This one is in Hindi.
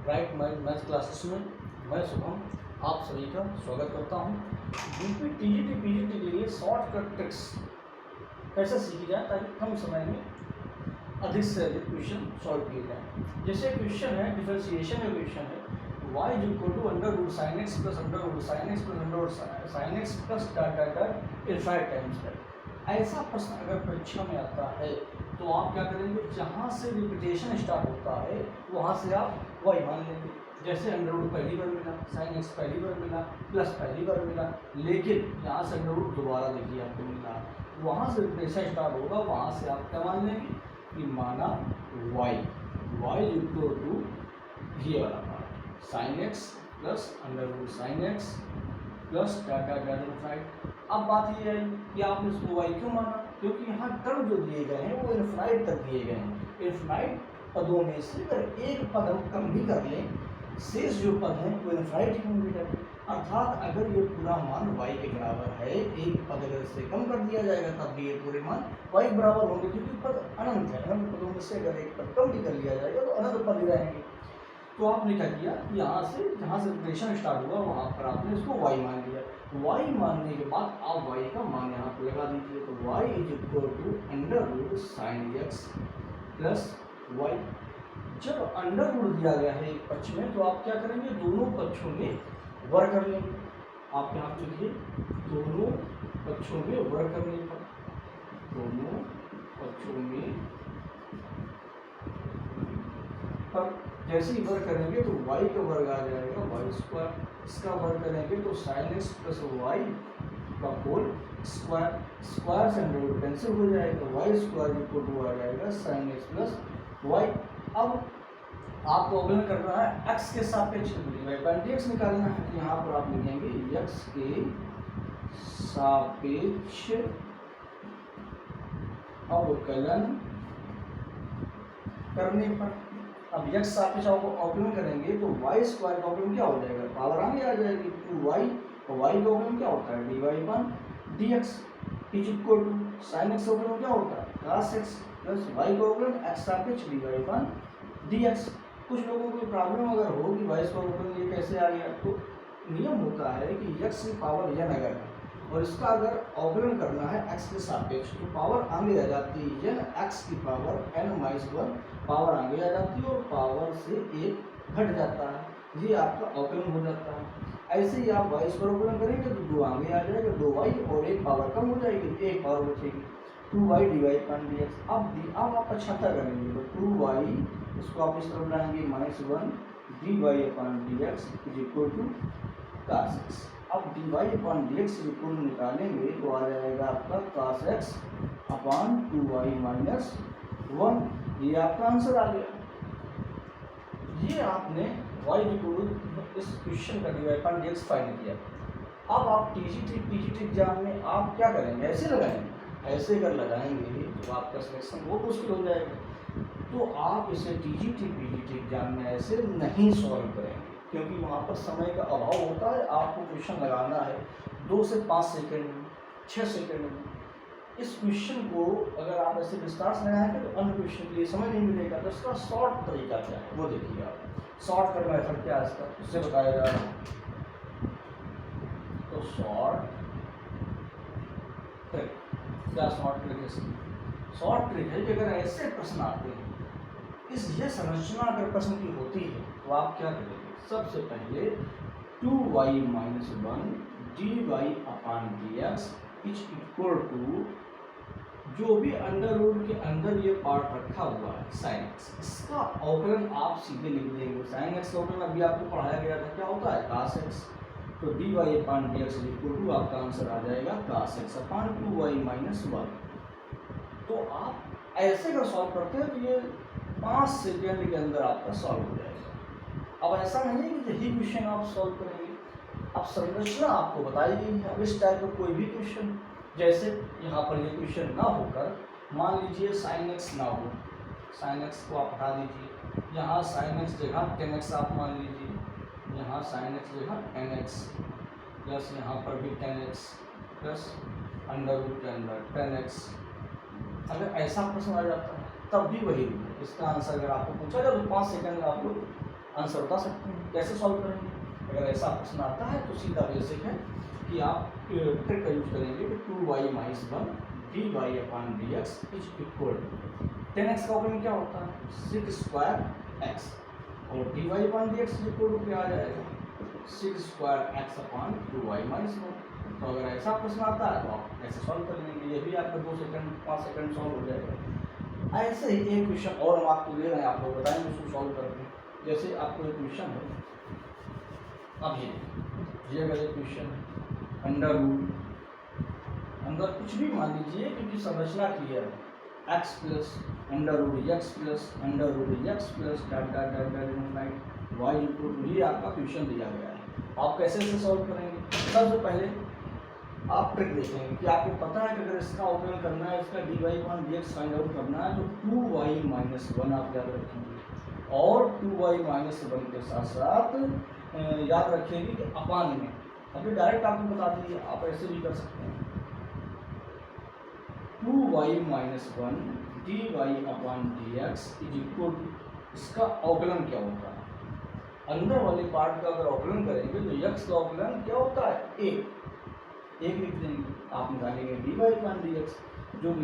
ब्राइट माइंड मैथ क्लासेस में मैं शुभम आप सभी का स्वागत करता हूं। यूपी टीजीटी पीजीटी के लिए शॉर्टकट ट्रिक्स कैसे सीखी जाए ताकि कम समय में अधिक से अधिक क्वेश्चन सॉल्व किए जाएँ। जैसे क्वेश्चन है, डिफरेंशिएशन का क्वेश्चन है, y is equal to under root sine x plus under root sine x plus under root sine x plus dot dot dot infinite times है। ऐसा प्रश्न अगर परीक्षा में आता है तो आप क्या करेंगे, जहाँ से रिपीटेशन स्टार्ट होता है वहाँ से आप y मान लेंगे। जैसे अंडर रूट पहली बार मिला, साइन एक्स पहली बार मिला, प्लस पहली बार मिला, लेकिन यहाँ से अंडर रूट दोबारा देखिए आपको मिला, वहाँ से रिपीटेशन स्टार्ट होगा, वहाँ से आप क्या मान लेंगे कि माना y इक्वल टू ये वाला part sine x plus under root sine x plus dot infinite. अब बात ये है कि आपने इसको y क्यों माना, क्योंकि यहाँ टर्म जो दिए गए हैं वो इनफाइनाइट तक दिए गए हैं। इनफाइनाइट पदों में से अगर एक पद हम कम भी कर लें, शेष जो पद हैं वो इनफाइनाइट क्यों भी जाते, अर्थात अगर ये पूरा मान y के बराबर है, एक पद अगर इससे कम कर दिया जाएगा तब भी ये पूरे मान y के बराबर होंगे, क्योंकि पद अनंत है। अनंत पदों में से अगर एक पद कम भी कर लिया जाएगा तो अनंत पद ही रहेंगे। तो आपने क्या किया, यहाँ से जहाँ से रिपीटेशन स्टार्ट हुआ वहाँ पर आपने इसको y मान लिया। y मानने के बाद आप y का मान यहाँ पर लगा दीजिए, तो y is equal to under root sine x plus y. जब अंडर रूट दिया गया है एक पक्ष में तो आप क्या करेंगे, दोनों पक्षों में वर्ग कर लेंगे। आप यहाँ पे लिखिए दोनों पक्षों में वर्ग करने पर, दोनों पक्षों में पर जैसे ही वर्ग करेंगे तो y का वर्ग आ जाएगा वाई स्क्वायर, इसका वर्ग करेंगे तो साइन एक्स प्लस वाई का होल स्क्वायर, स्क्वायर से अंडर रूट कैंसिल हो जाएगा, वाई स्क्वायर इक्वल टू आ जाएगा साइन एक्स प्लस वाई। अब आपको अवकलन करना है x के सापेक्ष dx निकालना है, तो यहाँ पर आप लिखेंगे x के सापेक्ष अवकलन करने पर। अब x सापेक्ष अवकलन करेंगे तो y स्क्वायर का अवकलन क्या हो जाएगा, पावर आगे आ जाएगी 2y, और y का अवकलन क्या होता है dy dx is equal to sine x अवकलन क्या होता है cos x प्लस y का अवकलन x सापेक्ष dy dx। कुछ लोगों को प्रॉब्लम अगर हो कि y का अवकलन ये कैसे आ गया, तो नियम होता है कि x की पावर n अगर है और इसका अगर अवकलन करना है x के सापेक्ष तो पावर आगे आ जाती है n x की पावर n-1 पावर आगे आ जाती है और पावर से एक घट जाता है, ये आपका अवकलन हो जाता है। ऐसे ही आप y पर अवकलन करेंगे तो 2 आगे आ जाएगा, 2y और एक पावर कम हो जाएगी, एक पावर बचेगी 2y dx। अब आप पचहत्तर करेंगे तो 2y इसको आप इस तरफ लाएंगे -1 dy/dx is equal to cos x। अब dy/dx इक्वल निकालेंगे तो आ जाएगा आपका cos x अपॉन 2y - 1। ये आपका आंसर आ गया। ये आपने y इक्वल इस क्वेश्चन का dy/dx फाइंड किया। अब आप टीजीटी पीजीटी एग्जाम में आप क्या करेंगे, ऐसे लगाएंगे, ऐसे अगर लगाएंगे तो आपका सिलेक्शन बहुत मुश्किल हो जाएगा। तो आप इसे टीजीटी पीजीटी एग्जाम में ऐसे नहीं सॉल्व करेंगे, क्योंकि वहाँ पर समय का अभाव होता है। आपको क्वेश्चन लगाना है 2 से 5 सेकंड में, 6 सेकंड में। इस क्वेश्चन को अगर आप ऐसे विस्तार से लगाएंगे तो अन्य क्वेश्चन के लिए समय नहीं मिलेगा। तो इसका शॉर्ट तरीका क्या है वो देखिए आप। शॉर्ट का मेथड क्या है इसका, उससे बताया जा रहा है। तो शॉर्ट ट्रिक क्या, शॉर्ट ट्रिक है इसकी, शॉर्ट ट्रिक है कि अगर ऐसे प्रश्न आते हैं, ये संरचना अगर प्रश्न की होती है तो आप क्या करेंगे, सबसे पहले 2y - 1 dy/dx is equal to जो भी अंडर रूट के अंदर ये पार्ट रखा हुआ है साइन एक्स, इसका अवकलन आप सीधे लिख देंगे। साइन एक्स का अवकलन अभी आपको पढ़ाया गया था, क्या होता है cos x, तो dy/dx इज इक्वल टू आपका आंसर आ जाएगा cos x अपॉन 2y - 1। तो आप ऐसे अगर सॉल्व करते हैं तो ये 5 सेकेंड के अंदर आपका सॉल्व हो जाएगा। अब ऐसा नहीं है कि यही क्वेश्चन आप सॉल्व करेंगे, अब संरचना आपको बताई गई है। अब इस टाइप का कोई भी क्वेश्चन, जैसे यहाँ पर ये क्वेश्चन ना होकर मान लीजिए साइन एक्स ना हो, साइन एक्स को आप हटा दीजिए, यहाँ साइन एक्स जगह 10x आप मान लीजिए, यहाँ साइन एक्स जगह 10x प्लस यहाँ पर भी 10x प्लस अंडर रूट के अंदर 10x। अगर ऐसा प्रश्न आ जाता है तब भी वही रूल है। इसका आंसर अगर आपको पूछा जाए तो 5 सेकंड में आप लोग आंसर बता सकते हैं। कैसे सॉल्व करेंगे? अगर ऐसा प्रश्न आता है तो सीधा बेसिक है कि आप ट्रिक का यूज करेंगे कि 2y - 1 dy/dx is equal to 10x का ऑपरेंड क्या होता है 6² x और dy/dx इज इक्वल टू क्या आ जाएगा 6² x/2y - 1। तो अगर ऐसा प्रश्न आता है तो आप ऐसे सॉल्व कर लेंगे, ये भी आपका 2 सेकंड 5 सेकंड सॉल्व हो जाएगा। ऐसे ही एक क्वेश्चन और हम आपको दे रहे हैं, आप लोग बताएंगे उसको सॉल्व करके। जैसे आपको एक क्वेश्चन है, अब ये अगर एक क्वेश्चन है अंडर रूट अंदर कुछ भी मान लीजिए क्योंकि संरचना क्लियर है x plus under root x plus under root x plus y equal to, ये आपका क्वेश्चन दिया गया है। आप कैसे इसे सॉल्व करेंगे? सबसे पहले आप ट्रिक देखेंगे कि आपको पता है कि अगर इसका अवकलन करना है, इसका dy/dx फाइंड आउट करना है तो 2y - 1 आप याद रखेंगे और 2y - 1 के साथ साथ याद रखेंगे कि अपान में अभी डायरेक्ट आपको बता दीजिए, आप ऐसे भी कर सकते हैं 2y - 1 dy/dx is equal to, इसका अवकलन क्या होता है? अंदर वाले पार्ट का अगर अवकलन करेंगे तो x का अवकलन क्या होता है 1 लिख देंगे, आप निकालेंगे dy/dx जो